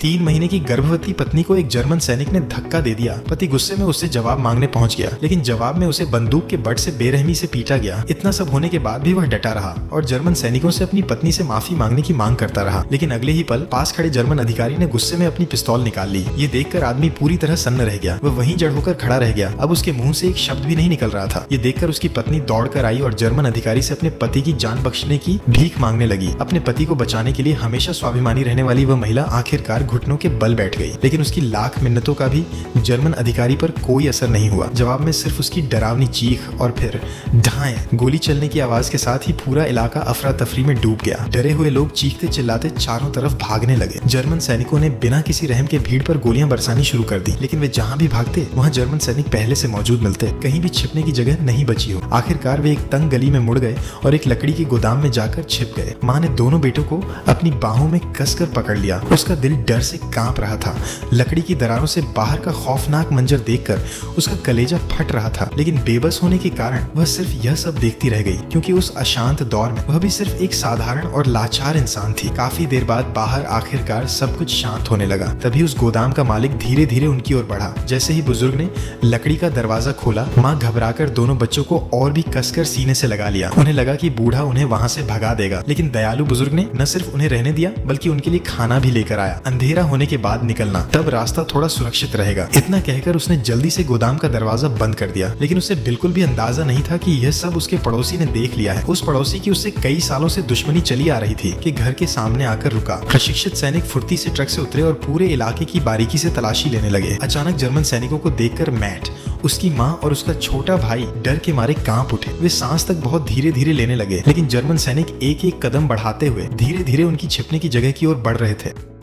3 महीने की गर्भवती पत्नी को एक जर्मन सैनिक ने धक्का दे दिया। पति गुस्से में उससे जवाब मांगने पहुंच गया, लेकिन जवाब में उसे बंदूक के बट से बेरहमी से पीटा गया। इतना सब होने के बाद भी वह डटा रहा और जर्मन सैनिकों से अपनी पत्नी से माफी मांगने की मांग करता रहा। लेकिन अगले ही पल पास खड़े जर्मन अधिकारी ने गुस्से में अपनी पिस्तौल निकाल ली। ये देखकर आदमी पूरी तरह सन्न रह गया। वह वहीं जड़ होकर खड़ा रह गया। अब उसके मुंह से एक शब्द भी नहीं निकल रहा था। ये देखकर उसकी पत्नी दौड़कर आई और जर्मन अधिकारी से अपने पति की जान बख्शने की भीख मांगने लगी। अपने पति को बचाने के लिए हमेशा स्वाभिमानी रहने वाली वह महिला आखिरकार घुटनों के बल बैठ गई। लेकिन उसकी लाख मिन्नतों का भी जर्मन अधिकारी पर कोई असर नहीं हुआ। जवाब में सिर्फ उसकी डरावनी चीख और फिर ढाएं गोली चलने की आवाज के साथ ही पूरा इलाका अफरा तफरी में डूब गया। डरे हुए लोग चीखते चिल्लाते चारों तरफ भागने लगे। जर्मन सैनिकों ने बिना किसी रहम के भीड़ पर गोलियां बरसानी शुरू कर दी। लेकिन वे जहां भी भागते वहां जर्मन सैनिक पहले से मौजूद मिलते। कहीं भी छिपने की जगह नहीं बची हो। आखिरकार वे एक तंग गली में मुड़ गए और एक लकड़ी के गोदाम में जाकर छिप गए। माँ ने दोनों बेटों को अपनी बाहों में कसकर पकड़ लिया। उसका दिल डर से कांप रहा था। लकड़ी की दरारों से बाहर का खौफनाक मंजर देखकर उसका कलेजा फट रहा था। लेकिन बेबस होने के कारण वह सिर्फ यह सब देखती रह गई, क्योंकि उस अशांत दौर में वह भी सिर्फ एक साधारण और लाचार इंसान थी। काफी देर बाद बाहर आखिरकार सब कुछ शांत होने लगा। तभी उस गोदाम का मालिक धीरे धीरे उनकी ओर बढ़ा। जैसे ही बुजुर्ग ने लकड़ी का दरवाजा खोला, माँ घबराकर दोनों बच्चों को और भी कसकर सीने से लगा लिया। उन्हें लगा कि बूढ़ा उन्हें वहाँ से भगा देगा, लेकिन दयालु बुजुर्ग ने न सिर्फ उन्हें रहने दिया बल्कि उनके लिए खाना भी लेकर आया। अंधेरा होने के बाद निकलना, तब रास्ता थोड़ा सुरक्षित रहेगा। इतना कहकर उसने जल्दी से गोदाम का दरवाजा बंद कर दिया। लेकिन उसे बिल्कुल भी अंदाजा नहीं था कि यह सब उसके पड़ोसी ने देख लिया है। उस पड़ोसी की उससे कई सालों से दुश्मनी चली आ रही थी कि घर के सामने आकर रुका। प्रशिक्षित सैनिक फुर्ती से ट्रक से उतरे और पूरे इलाके की बारीकी से तलाशी लेने लगे। अचानक जर्मन सैनिकों को देखकर मैट, उसकी माँ और उसका छोटा भाई डर के मारे कांप उठे। वे सांस तक बहुत धीरे धीरे लेने लगे। लेकिन जर्मन सैनिक एक एक कदम बढ़ाते हुए धीरे धीरे उनकी छिपने की जगह की ओर बढ़ रहे थे।